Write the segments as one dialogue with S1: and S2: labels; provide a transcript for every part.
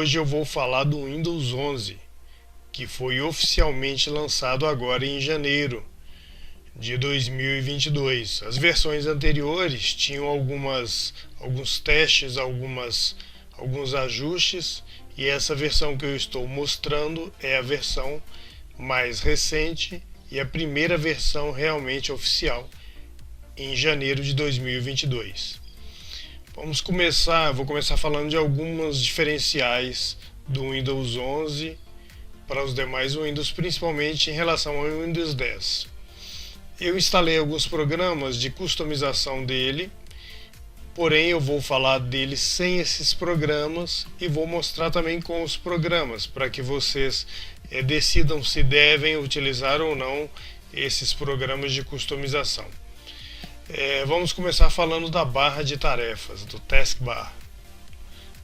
S1: Hoje eu vou falar do Windows 11, que foi oficialmente lançado agora em janeiro de 2022. As versões anteriores tinham alguns testes, alguns ajustes, e essa versão que eu estou mostrando é a versão mais recente e a primeira versão realmente oficial em janeiro de 2022. Vou começar falando de alguns diferenciais do Windows 11 para os demais Windows, principalmente em relação ao Windows 10. Eu instalei alguns programas de customização dele, porém eu vou falar dele sem esses programas e vou mostrar também com os programas, para que vocês decidam se devem utilizar ou não esses programas de customização. Vamos começar falando da barra de tarefas, do taskbar.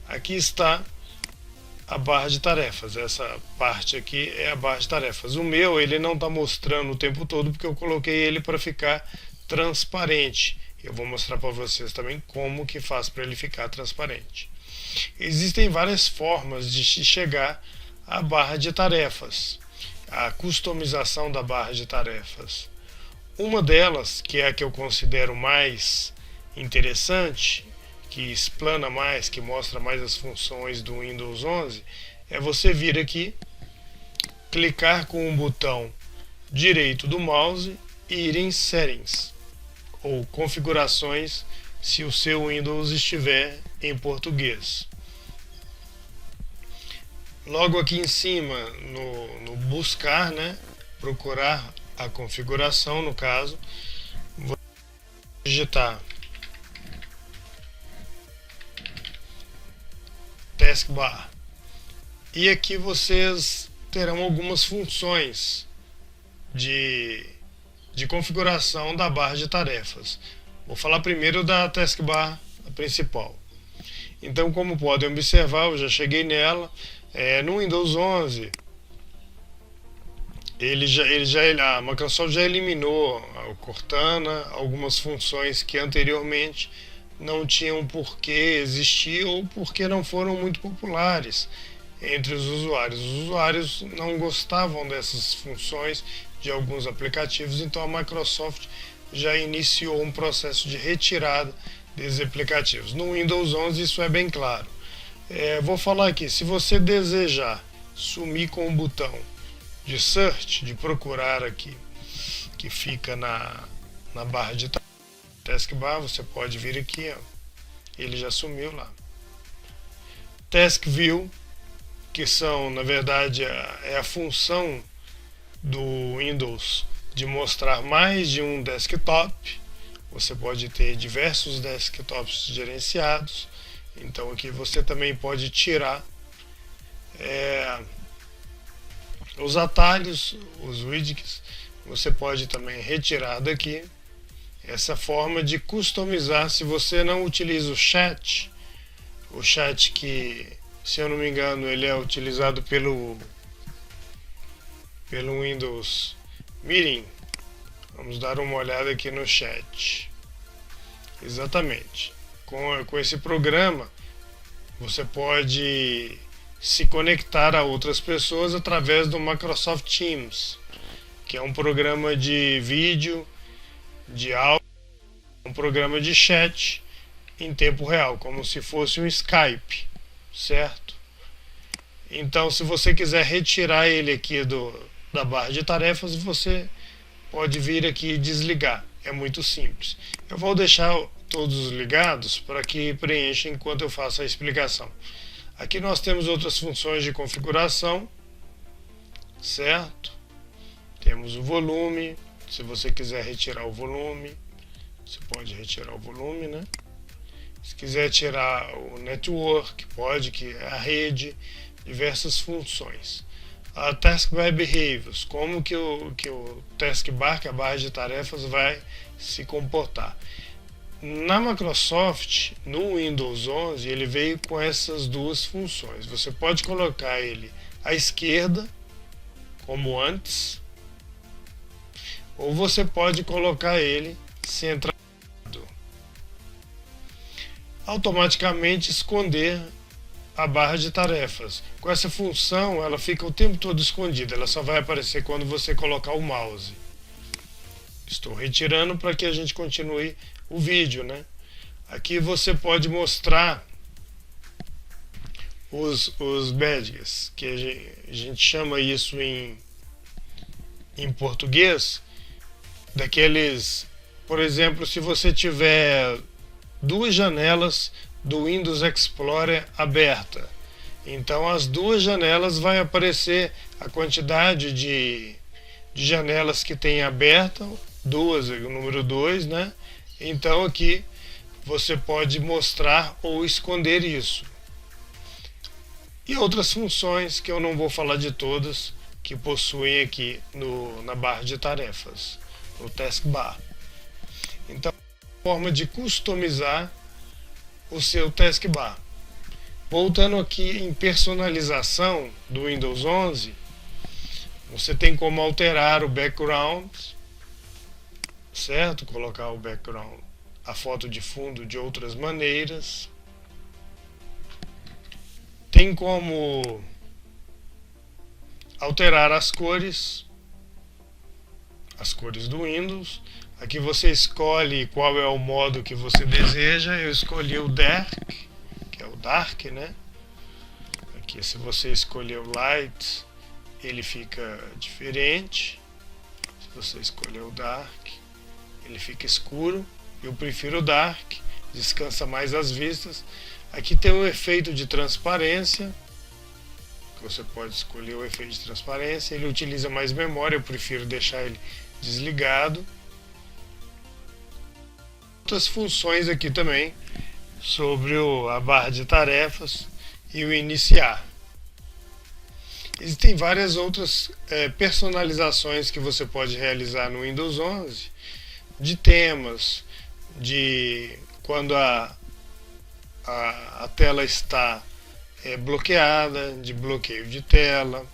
S1: Aqui está a barra de tarefas, essa parte aqui é a barra de tarefas. O meu, ele não está mostrando o tempo todo porque eu coloquei ele para ficar transparente. Eu vou mostrar para vocês também como que faz para ele ficar transparente. Existem várias formas de chegar à barra de tarefas, a customização da barra de tarefas. Uma delas, que é a que eu considero mais interessante, que explana mais, que mostra mais as funções do Windows 11, é você vir aqui, clicar com o botão direito do mouse e ir em Settings, ou Configurações, se o seu Windows estiver em português. Logo aqui em cima, no buscar, procurar a configuração, no caso, vou digitar taskbar, e aqui vocês terão algumas funções de configuração da barra de tarefas. Vou falar primeiro da taskbar principal. Então, como podem observar, eu já cheguei nela. No Windows 11 a Microsoft já eliminou o Cortana, algumas funções que anteriormente não tinham por que existir ou porque não foram muito populares entre os usuários. Os usuários não gostavam dessas funções de alguns aplicativos, então a Microsoft já iniciou um processo de retirada desses aplicativos. No Windows 11 isso é bem claro. Vou falar aqui, se você desejar sumir com o botão de search, de procurar aqui, que fica na barra de taskbar, você pode vir aqui, ele já sumiu lá. Task View, que são, na verdade, é a função do Windows de mostrar mais de um desktop. Você pode ter diversos desktops gerenciados, então aqui você também pode tirar os atalhos, os widgets, você pode também retirar daqui. Essa forma de customizar, se você não utiliza o chat que, se eu não me engano, ele é utilizado pelo Windows Meeting. Vamos dar uma olhada aqui no chat. Exatamente. Com esse programa, você pode se conectar a outras pessoas através do Microsoft Teams, que é um programa de vídeo, de áudio, um programa de chat em tempo real, como se fosse um Skype, certo? Então, se você quiser retirar ele aqui da barra de tarefas, você pode vir aqui e desligar. É muito simples. Eu vou deixar todos ligados para que preencha enquanto eu faço a explicação. Aqui nós temos outras funções de configuração, certo? Temos o volume, se você quiser retirar o volume, você pode retirar o volume, Se quiser tirar o network, pode, que é a rede, diversas funções. A taskbar behaviors, como que o taskbar, que é a barra de tarefas, vai se comportar. Na Microsoft, no Windows 11, ele veio com essas duas funções. Você pode colocar ele à esquerda, como antes, ou você pode colocar ele centrado. Automaticamente esconder a barra de tarefas. Com essa função, ela fica o tempo todo escondida, ela só vai aparecer quando você colocar o mouse. Estou retirando para que a gente continue o vídeo, né? Aqui você pode mostrar os badges, que a gente chama isso em português, daqueles, por exemplo, se você tiver duas janelas do Windows Explorer aberta, então as duas janelas vai aparecer a quantidade de janelas que tem aberta, duas, o número 2, né? Então aqui você pode mostrar ou esconder isso. E outras funções que eu não vou falar de todas, que possuem aqui na barra de tarefas, no taskbar. Então, forma de customizar o seu taskbar. Voltando aqui em personalização do Windows 11, você tem como alterar o background, certo? Colocar o background, a foto de fundo de outras maneiras. Tem como alterar as cores do Windows. Aqui você escolhe qual é o modo que você deseja. Eu escolhi o Dark, que é o Dark, né? Aqui, se você escolher o Light, ele fica diferente. Se você escolher o Dark, ele fica escuro. Eu prefiro o Dark, descansa mais as vistas. Aqui tem um efeito de transparência, que você pode escolher o efeito de transparência. Ele utiliza mais memória, eu prefiro deixar ele desligado. Outras funções aqui também sobre a barra de tarefas e o iniciar. Existem várias outras personalizações que você pode realizar no Windows 11, de temas, de quando a tela está bloqueada, de bloqueio de tela.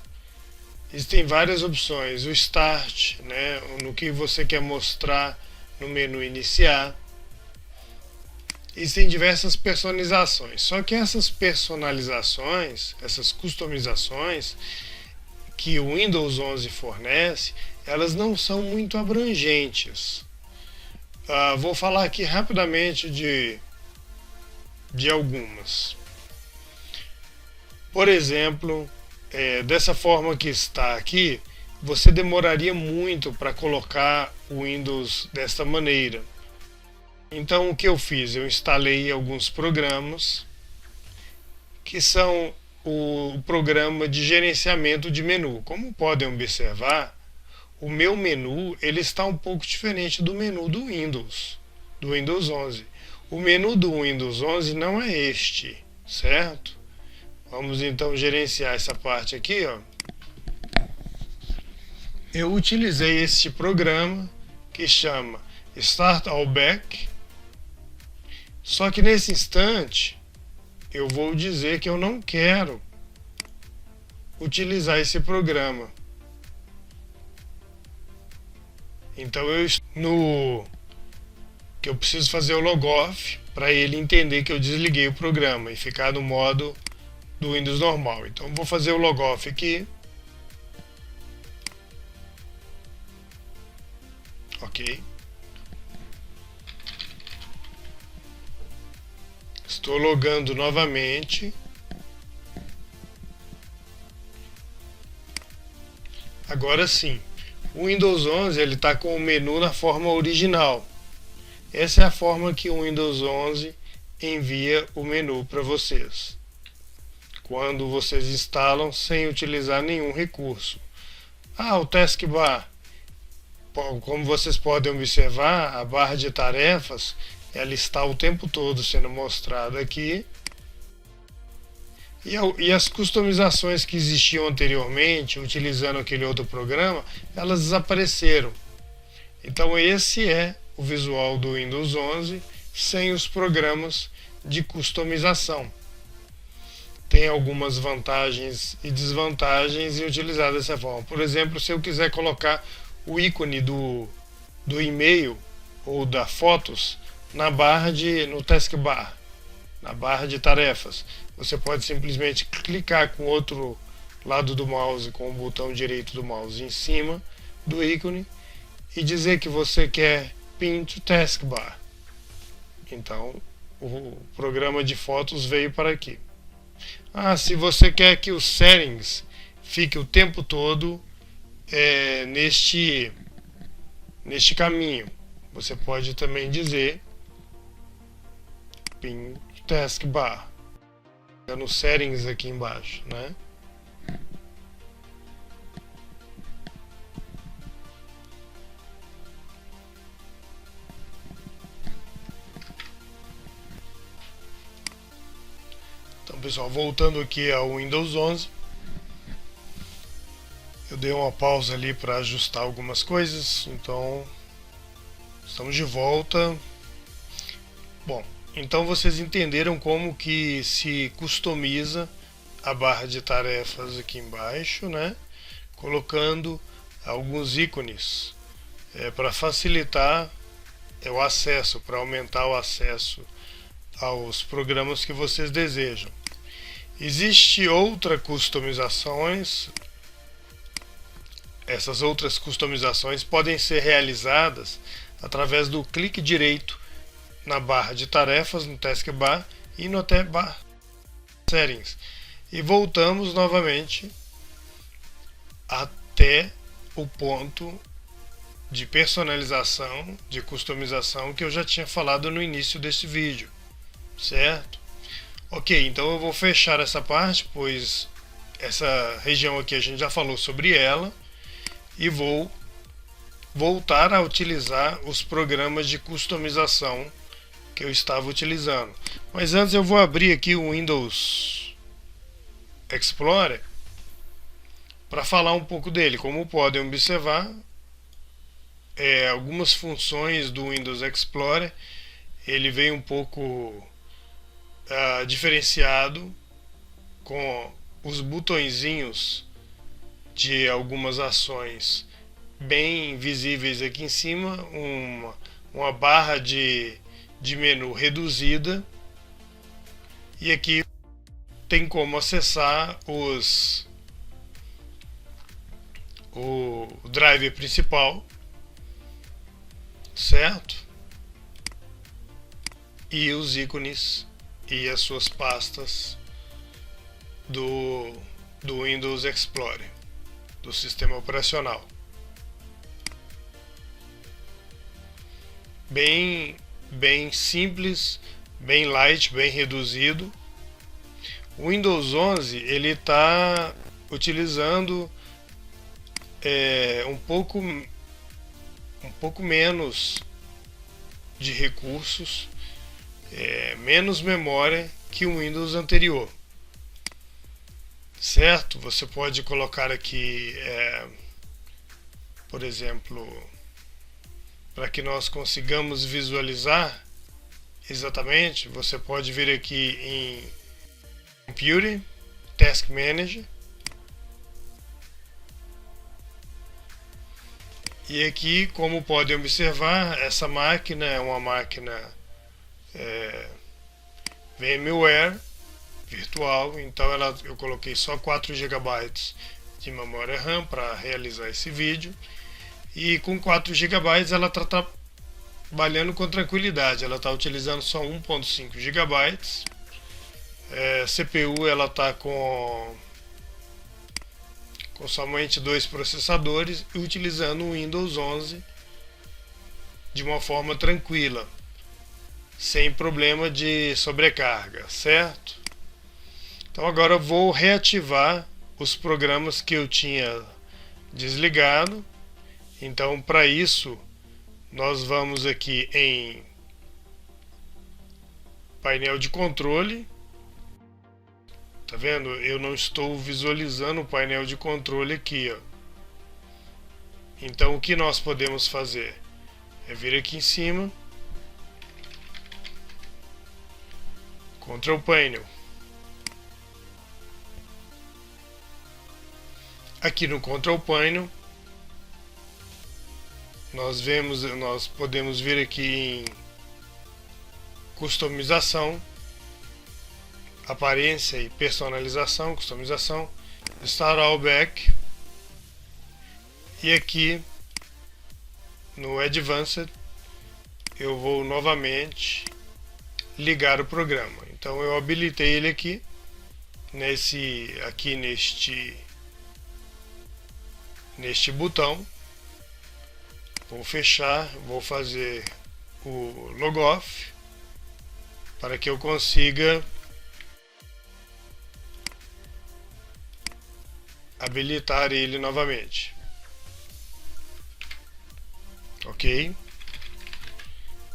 S1: Existem várias opções, o Start, né, no que você quer mostrar no menu iniciar. Existem diversas personalizações, só que essas personalizações, essas customizações que o Windows 11 fornece, elas não são muito abrangentes. Vou falar aqui rapidamente de algumas. Por exemplo, dessa forma que está aqui, você demoraria muito para colocar o Windows desta maneira. Então o que eu fiz? Eu instalei alguns programas que são o programa de gerenciamento de menu. Como podem observar, o meu menu ele está um pouco diferente do menu do Windows 11. O menu do Windows 11 não é este, certo? Vamos então gerenciar essa parte aqui, ó. Eu utilizei este programa que chama Start All Back. Só que nesse instante eu vou dizer que eu não quero utilizar esse programa. Então que eu preciso fazer o logoff para ele entender que eu desliguei o programa e ficar no modo do Windows normal. Então vou fazer o logoff aqui. Ok. Estou logando novamente. Agora sim, o Windows 11 ele está com o menu na forma original. Essa é a forma que o Windows 11 envia o menu para vocês, quando vocês instalam sem utilizar nenhum recurso. O taskbar. Como vocês podem observar, a barra de tarefas ela está o tempo todo sendo mostrada aqui. E as customizações que existiam anteriormente, utilizando aquele outro programa, elas desapareceram. Então esse é o visual do Windows 11 sem os programas de customização. Tem algumas vantagens e desvantagens em utilizar dessa forma. Por exemplo, se eu quiser colocar o ícone do e-mail ou da fotos no taskbar, na barra de tarefas, você pode simplesmente clicar com o outro lado do mouse, com o botão direito do mouse em cima do ícone e dizer que você quer Pin to Taskbar. Então o programa de fotos veio para aqui. Se você quer que os settings fique o tempo todo neste caminho, você pode também dizer Pin to Taskbar nos settings aqui embaixo, né? Então, pessoal, voltando aqui ao Windows 11, eu dei uma pausa ali para ajustar algumas coisas, então estamos de volta. Bom, então vocês entenderam como que se customiza a barra de tarefas aqui embaixo, né? Colocando alguns ícones para facilitar o acesso, para aumentar o acesso aos programas que vocês desejam. Existe outra customizações. Essas outras customizações podem ser realizadas através do clique direito na barra de tarefas, no taskbar, e no barra settings. E voltamos novamente até o ponto de personalização, de customização que eu já tinha falado no início desse vídeo, certo? Ok, então eu vou fechar essa parte, pois essa região aqui a gente já falou sobre ela, e vou voltar a utilizar os programas de customização que eu estava utilizando. Mas antes eu vou abrir aqui o Windows Explorer para falar um pouco dele. Como podem observar, algumas funções do Windows Explorer ele vem um pouco diferenciado, com os botõezinhos de algumas ações bem visíveis aqui em cima, uma barra de menu reduzida, e aqui tem como acessar o driver principal, certo? E os ícones e as suas pastas do Windows Explorer, do sistema operacional. Bem simples, bem light, bem reduzido. O Windows 11 ele está utilizando um pouco menos de recursos, menos memória que o Windows anterior, certo? Você pode colocar aqui, por exemplo, para que nós consigamos visualizar exatamente, você pode vir aqui em Computer, Task Manager, e aqui, como podem observar, essa máquina é uma máquina VMware virtual, então eu coloquei só 4 GB de memória RAM para realizar esse vídeo, e com 4 GB ela está trabalhando com tranquilidade. Ela está utilizando só 1.5 GB. CPU ela está com somente 2 processadores e utilizando o Windows 11 de uma forma tranquila, sem problema de sobrecarga, certo? Então agora eu vou reativar os programas que eu tinha desligado. Então, para isso, nós vamos aqui em painel de controle. Tá vendo? Eu não estou visualizando o painel de controle aqui, ó. Então, o que nós podemos fazer é vir aqui em cima, Control Panel. Aqui no Control Panel, nós podemos vir aqui em customização. aparência e personalização, customização, Start All Back, e aqui no Advanced eu vou novamente ligar o programa. Então eu habilitei ele aqui neste botão. Vou fechar, vou fazer o logoff para que eu consiga habilitar ele novamente. Ok?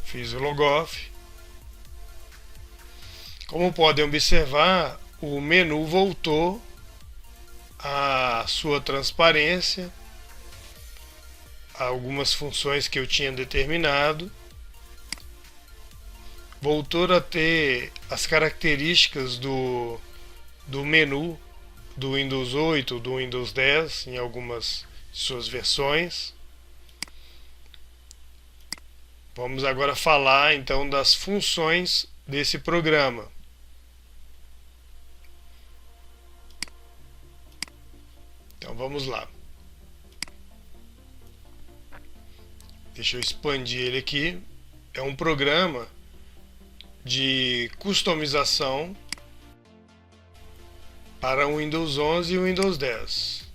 S1: Fiz o logoff. Como podem observar, o menu voltou à sua transparência, algumas funções que eu tinha determinado, voltou a ter as características do menu do Windows 8, do Windows 10, em algumas de suas versões. Vamos agora falar então das funções desse programa. Então vamos lá. Deixa eu expandir ele aqui. É um programa de customização para o Windows 11 e o Windows 10.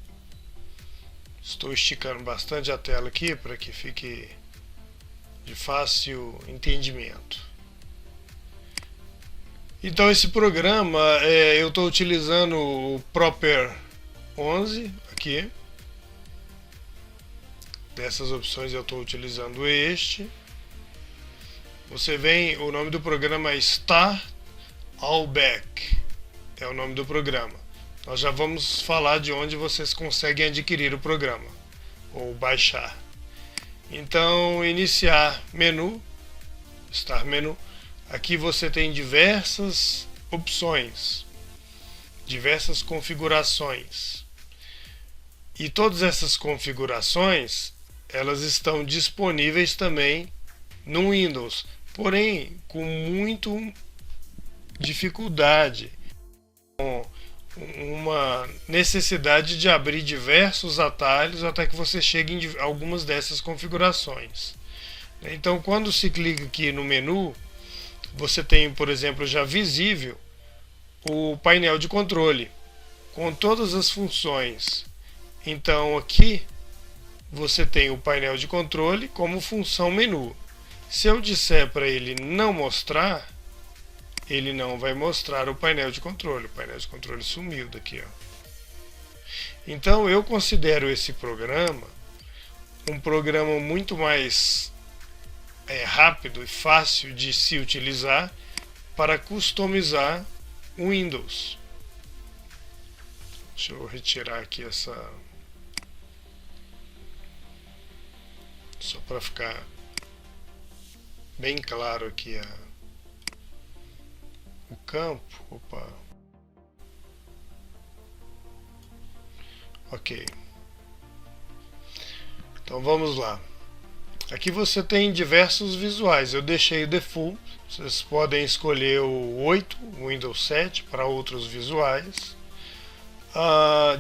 S1: Estou esticando bastante a tela aqui para que fique de fácil entendimento. Então esse programa, eu estou utilizando o Proper 11 aqui. Dessas opções eu estou utilizando este. Você vem, o nome do programa é Start All Back. É o nome do programa. Nós já vamos falar de onde vocês conseguem adquirir o programa ou baixar. Então, iniciar menu, Start Menu. Aqui você tem diversas opções, diversas configurações. E todas essas configurações, elas estão disponíveis também no Windows, porém com muita dificuldade, com uma necessidade de abrir diversos atalhos até que você chegue em algumas dessas configurações. Então, quando se clica aqui no menu, você tem, por exemplo, já visível o painel de controle com todas as funções. Então, aqui você tem o painel de controle como função menu. Se eu disser para ele não mostrar, ele não vai mostrar o painel de controle. O painel de controle sumiu daqui, ó. Então eu considero esse programa um programa muito mais rápido e fácil de se utilizar para customizar o Windows. Deixa eu retirar aqui essa, só para ficar bem claro aqui o campo. Opa. Ok. Então vamos lá. Aqui você tem diversos visuais. Eu deixei o default. Vocês podem escolher o 8, o Windows 7 para outros visuais.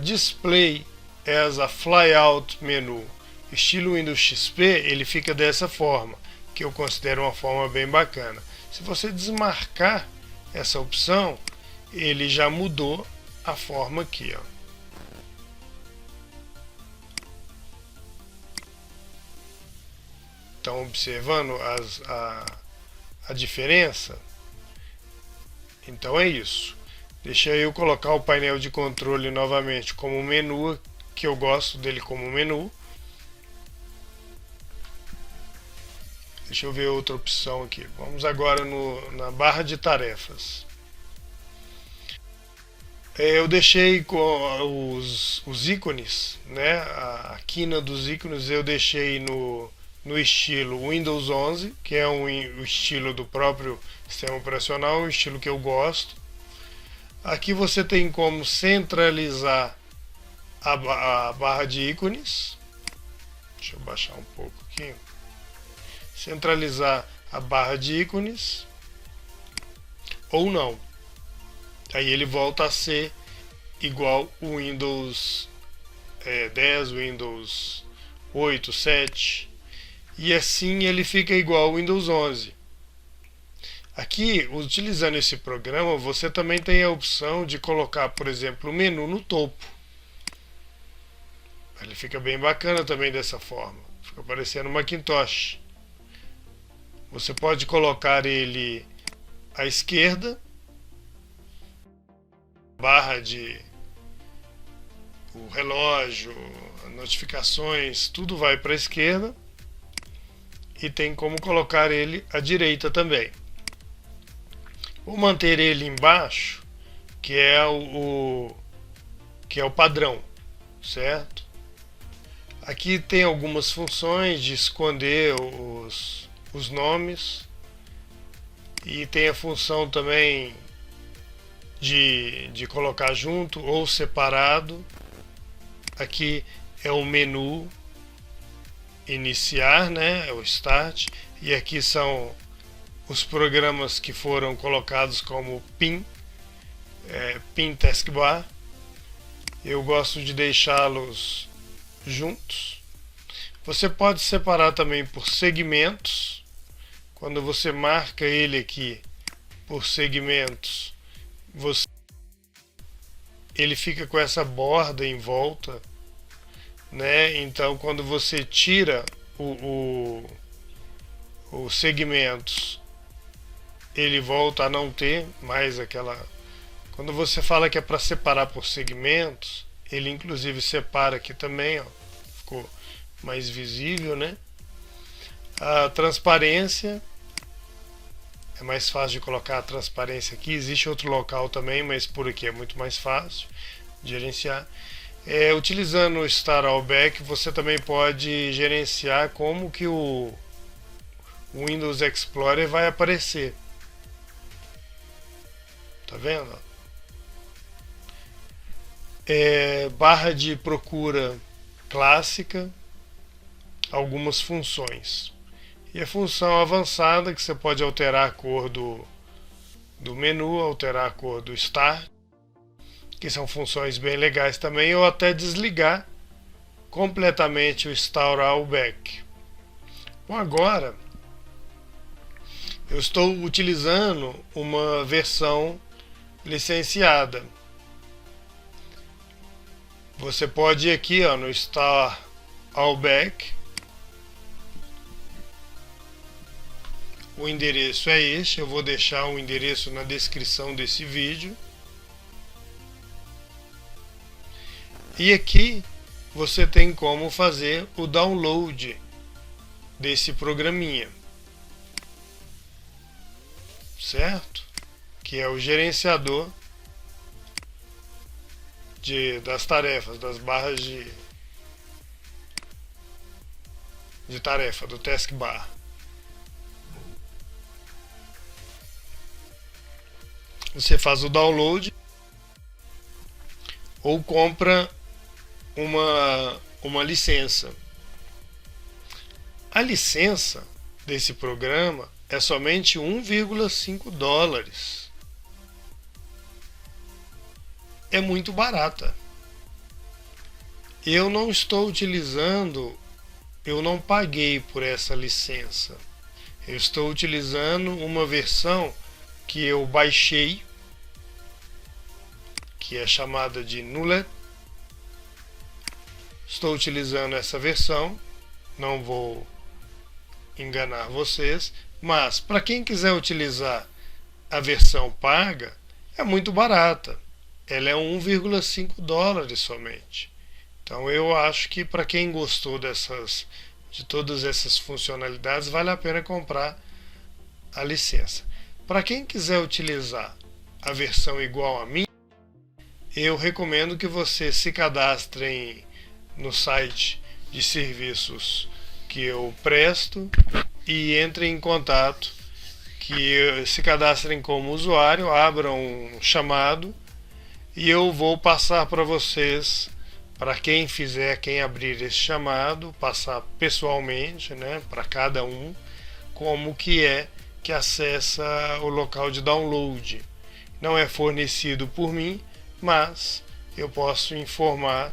S1: Display as a flyout menu. Estilo Windows XP, ele fica dessa forma, que eu considero uma forma bem bacana. Se você desmarcar essa opção, ele já mudou a forma aqui, ó. Estão observando a diferença? Então é isso. Deixa eu colocar o painel de controle novamente como menu, que eu gosto dele como menu. Deixa eu ver outra opção aqui. Vamos agora na barra de tarefas. Eu deixei com os ícones, né? A quina dos ícones eu deixei no estilo Windows 11, que é o estilo do próprio sistema operacional, o estilo que eu gosto. Aqui você tem como centralizar a barra de ícones. Deixa eu baixar um pouco aqui. Centralizar a barra de ícones ou não. Aí ele volta a ser igual o Windows 10, Windows 8, 7, e assim ele fica igual ao Windows 11. Aqui, utilizando esse programa, você também tem a opção de colocar, por exemplo, o menu no topo. Ele fica bem bacana também dessa forma. Fica parecendo um Macintosh. Você pode colocar ele à esquerda, barra de o relógio, notificações, tudo vai para a esquerda, e tem como colocar ele à direita também. Vou manter ele embaixo, que é o padrão, certo? Aqui tem algumas funções de esconder os nomes, e tem a função também de colocar junto ou separado. Aqui é o menu iniciar, né? É o start, e aqui são os programas que foram colocados como pin taskbar. Eu gosto de deixá-los juntos. Você pode separar também por segmentos. Quando você marca ele aqui por segmentos, ele fica com essa borda em volta, né? Então, quando você tira os segmentos, ele volta a não ter mais aquela. Quando você fala que é para separar por segmentos, ele inclusive separa aqui também, ó, ficou mais visível, né? A transparência, é mais fácil de colocar a transparência aqui. Existe outro local também, mas por aqui é muito mais fácil de gerenciar. Utilizando o Start All Back, você também pode gerenciar como que o Windows Explorer vai aparecer. Tá vendo? Barra de procura clássica, algumas funções. E a função avançada, que você pode alterar a cor do menu, alterar a cor do Start, que são funções bem legais também, ou até desligar completamente o Start All Back. Bom, agora eu estou utilizando uma versão licenciada. Você pode ir aqui, ó, no Start All Back. O endereço é este. Eu vou deixar o endereço na descrição desse vídeo. E aqui você tem como fazer o download desse programinha, certo? Que é o gerenciador das tarefas, das barras de tarefa, do taskbar. Você faz o download ou compra uma licença. A licença desse programa é somente $1,5. É muito barata. Eu não estou utilizando, eu não paguei por essa licença. Eu estou utilizando uma versão que eu baixei, que é chamada de Nullet. Estou utilizando essa versão, não vou enganar vocês, mas para quem quiser utilizar a versão paga, é muito barata. Ela é $1,5 somente. Então eu acho que para quem gostou de todas essas funcionalidades, vale a pena comprar a licença. Para quem quiser utilizar a versão igual a mim, eu recomendo que você se cadastre no site de serviços que eu presto e entre em contato, que se cadastrem como usuário, abram um chamado e eu vou passar para vocês, para quem abrir esse chamado, passar pessoalmente, né, para cada um, como que acessa o local de download. não é fornecido por mim, mas eu posso informar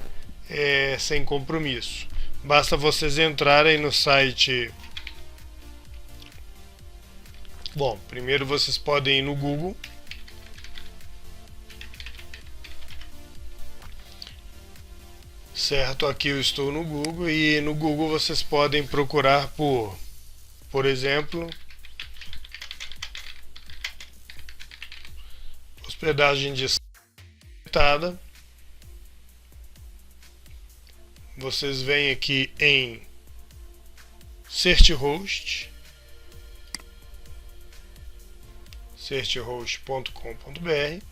S1: sem compromisso. Basta vocês entrarem no site. Bom, primeiro vocês podem ir no Google. Certo, aqui eu estou no Google e no Google vocês podem procurar por exemplo, hospedagem limitada. Vocês vêm aqui em Certhost, certhost.com.br,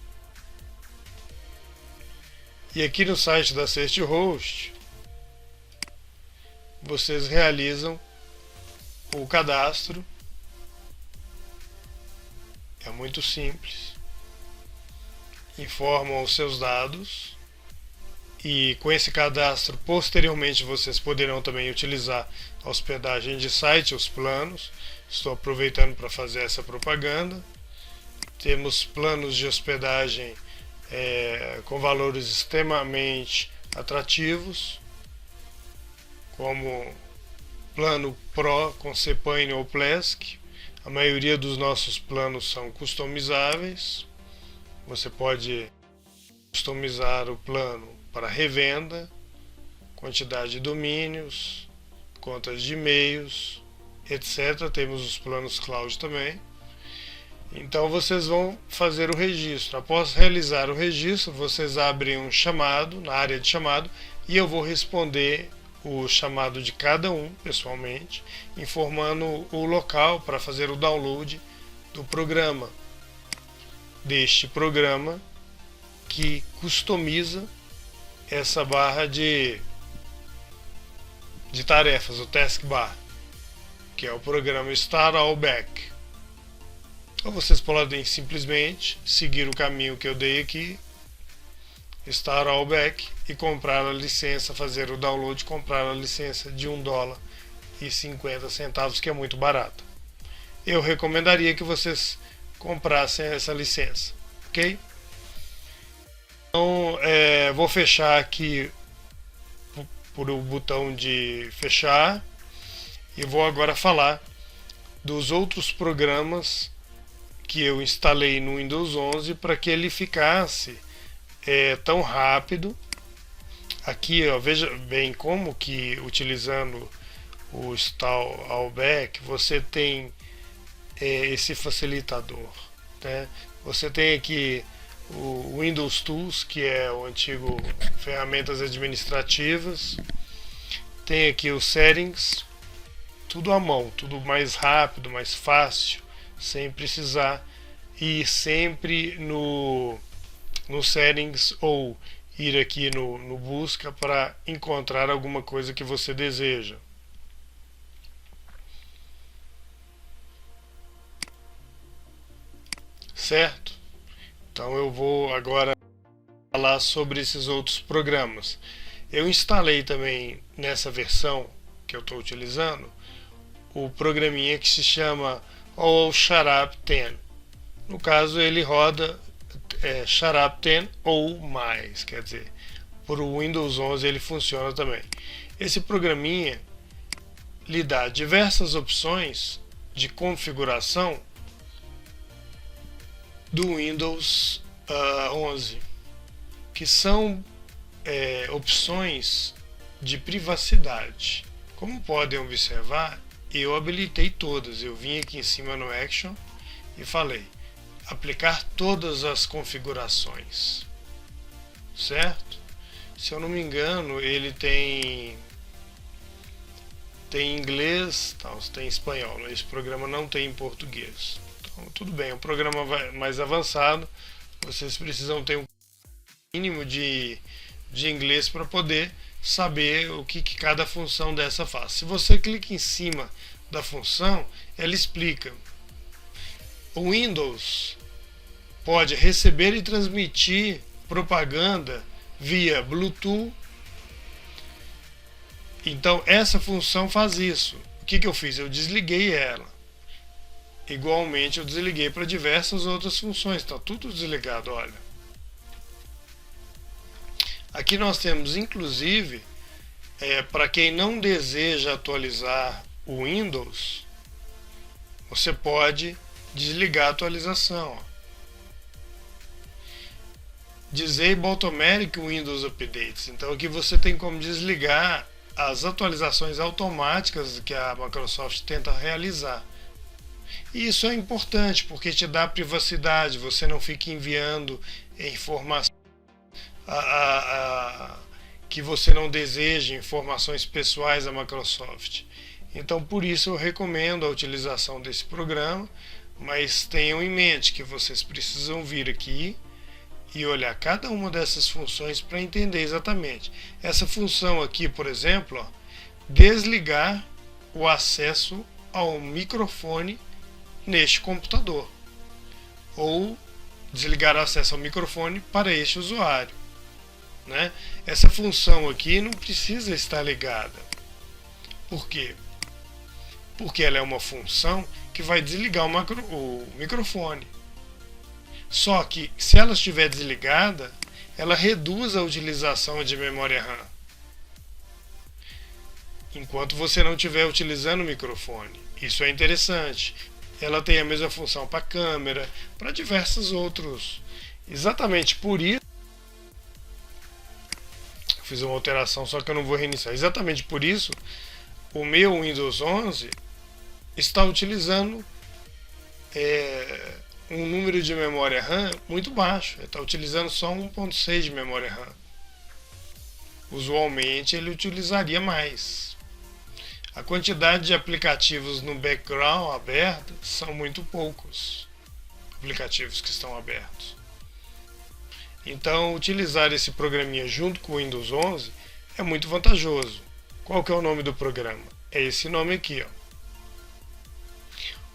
S1: e aqui no site da Certhost vocês realizam o cadastro. É muito simples. Informam os seus dados e com esse cadastro posteriormente vocês poderão também utilizar a hospedagem de site, os planos. Estou aproveitando para fazer essa propaganda. Temos planos de hospedagem com valores extremamente atrativos, como plano Pro com Cpine ou Plesk. A maioria dos nossos planos são customizáveis. Você pode customizar o plano para revenda, quantidade de domínios, contas de e-mails, etc. Temos os planos cloud também. Então vocês vão fazer o registro. Após realizar o registro, vocês abrem um chamado, na área de chamado, e eu vou responder o chamado de cada um pessoalmente, informando o local para fazer o download do programa. Deste programa que customiza essa barra de tarefas, o taskbar, que é o programa Start All Back. Ou vocês podem simplesmente seguir o caminho que eu dei aqui, Start All Back, e comprar a licença, fazer o download, comprar a licença de $1,50, que é muito barato. Eu recomendaria que vocês comprassem essa licença, ok? Então, vou fechar aqui por o botão de fechar e vou agora falar dos outros programas que eu instalei no Windows 11 para que ele ficasse tão rápido. Aqui, ó, veja bem como que utilizando o Start All Back você tem esse facilitador, né? Você tem aqui o Windows Tools, que é o antigo ferramentas administrativas. Tem aqui os Settings, tudo à mão, tudo mais rápido, mais fácil, sem precisar ir sempre no Settings ou ir aqui no busca para encontrar alguma coisa que você deseja. Certo? Então eu vou agora falar sobre esses outros programas. Eu instalei também nessa versão que eu estou utilizando o programinha que se chama All Sharp 10. No caso ele roda Sharp 10 ou mais, quer dizer, por o Windows 11 ele funciona também. Esse programinha lhe dá diversas opções de configuração do Windows 11, que são opções de privacidade. Como podem observar, eu habilitei todas. Eu vim aqui em cima no Action e falei aplicar todas as configurações, certo? Se eu não me engano, ele tem inglês, tem espanhol. Esse programa não tem em português. Então, tudo bem, é um programa mais avançado. Vocês precisam ter um mínimo de inglês para poder saber o que cada função dessa faz. Se você clica em cima da função, ela explica. O Windows pode receber e transmitir propaganda via Bluetooth. Então essa função faz isso. O que eu fiz? Eu desliguei ela. Igualmente eu desliguei para diversas outras funções, está tudo desligado, olha. Aqui nós temos inclusive, para quem não deseja atualizar o Windows, você pode desligar a atualização. Disable Automatic Windows Updates. Então aqui você tem como desligar as atualizações automáticas que a Microsoft tenta realizar. E isso é importante porque te dá privacidade, você não fica enviando informações que você não deseja, informações pessoais à Microsoft. Então por isso eu recomendo a utilização desse programa, mas tenham em mente que vocês precisam vir aqui e olhar cada uma dessas funções para entender exatamente. Essa função aqui, por exemplo, ó, desligar o acesso ao microfone neste computador, ou desligar o acesso ao microfone para este usuário, né? Essa função aqui não precisa estar ligada. Por quê? Porque ela é uma função que vai desligar o microfone. Só que se ela estiver desligada, ela reduz a utilização de memória RAM, enquanto você não estiver utilizando o microfone. Isso é interessante. Ela tem a mesma função para câmera, para diversos outros. Exatamente por isso, fiz uma alteração, só que eu não vou reiniciar. Exatamente por isso, o meu Windows 11 está utilizando um número de memória RAM muito baixo. Ele está utilizando só 1.6 de memória RAM. Usualmente ele utilizaria mais. A quantidade de aplicativos no background aberto são muito poucos. Aplicativos que estão abertos. Então utilizar esse programinha junto com o Windows 11 é muito vantajoso. Qual que é o nome do programa? É esse nome aqui,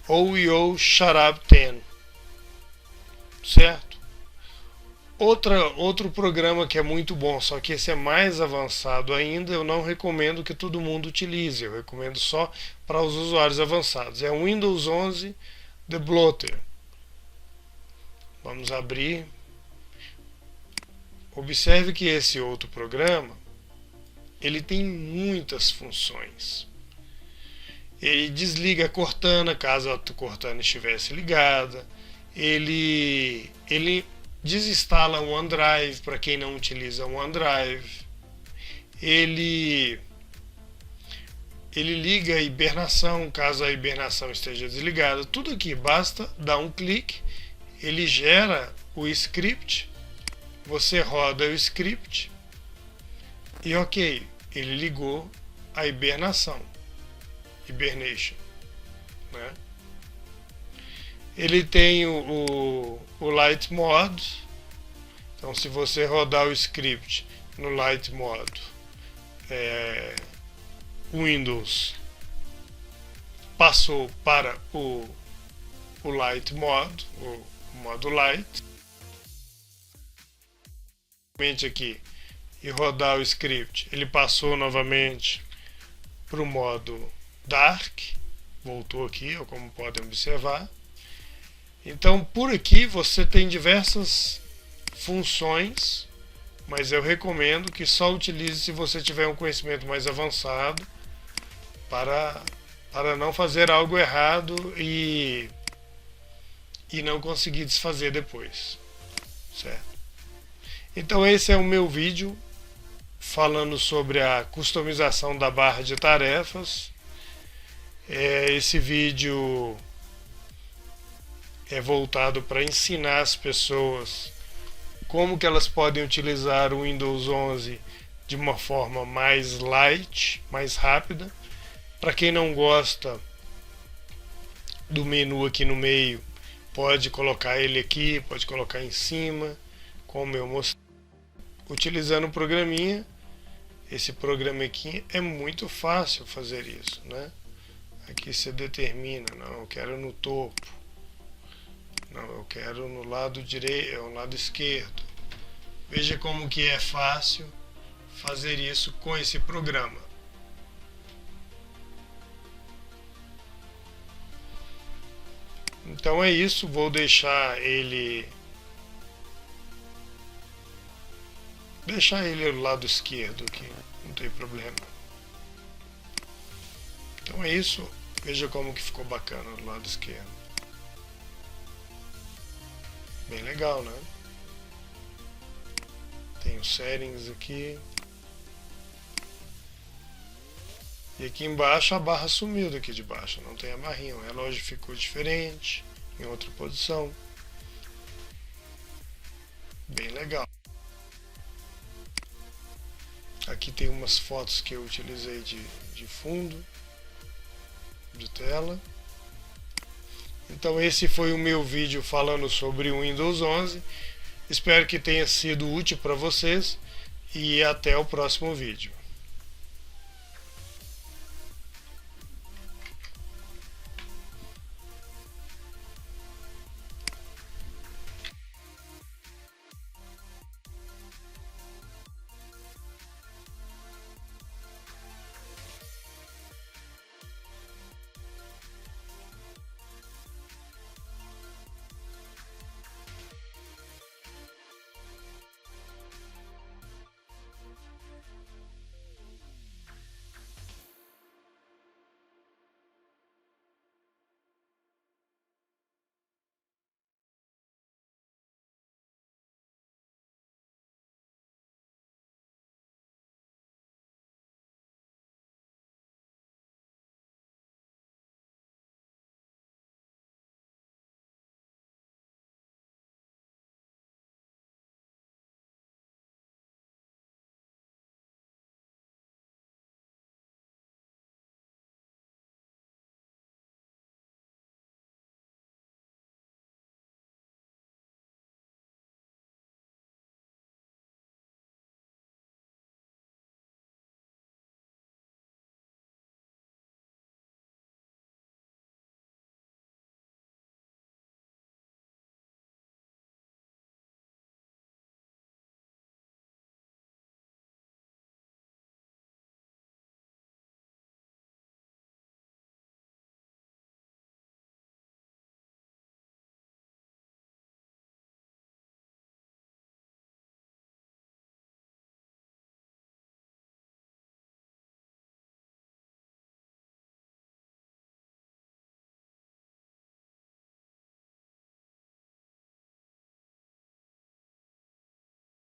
S1: ó. OYO Shut 10. Certo? Outro programa que é muito bom, só que esse é mais avançado ainda, eu não recomendo que todo mundo utilize, eu recomendo só para os usuários avançados. É o Windows 11 Debloater. Vamos abrir. Observe que esse outro programa, ele tem muitas funções. Ele desliga a Cortana, caso a Cortana estivesse ligada. Ele desinstala o OneDrive para quem não utiliza o OneDrive. Ele liga a hibernação, caso a hibernação esteja desligada. Tudo aqui, basta dar um clique, ele gera o script, você roda o script e ok, ele ligou a hibernação. Hibernation, né? Ele tem o Light Mode. Então se você rodar o script no Light Mode, Windows passou para o Light Mode, o modo Light. Aqui e rodar o script, ele passou novamente para o modo Dark, voltou aqui, como podem observar. Então por aqui você tem diversas funções, mas eu recomendo que só utilize se você tiver um conhecimento mais avançado, para não fazer algo errado e não conseguir desfazer depois, certo? Então esse é o meu vídeo falando sobre a customização da barra de tarefas. Esse vídeo é voltado para ensinar as pessoas como que elas podem utilizar o Windows 11 de uma forma mais light, mais rápida. Para quem não gosta do menu aqui no meio, pode colocar ele aqui, pode colocar em cima, como eu mostrei. Utilizando o programinha, esse programa aqui é muito fácil fazer isso, né? Aqui você determina, não, eu quero no topo, não, eu quero no lado direito, no lado esquerdo. Veja como que é fácil fazer isso com esse programa. Então é isso, vou deixar ele do lado esquerdo aqui, não tem problema. Então é isso, veja como que ficou bacana do lado esquerdo. Bem legal, né? Tem os settings aqui. E aqui embaixo a barra sumiu daqui de baixo, não tem a barrinha. O relógio ficou diferente, em outra posição. Bem legal. Aqui tem umas fotos que eu utilizei de fundo de tela. Então esse foi o meu vídeo falando sobre o Windows 11. Espero que tenha sido útil para vocês e até o próximo vídeo.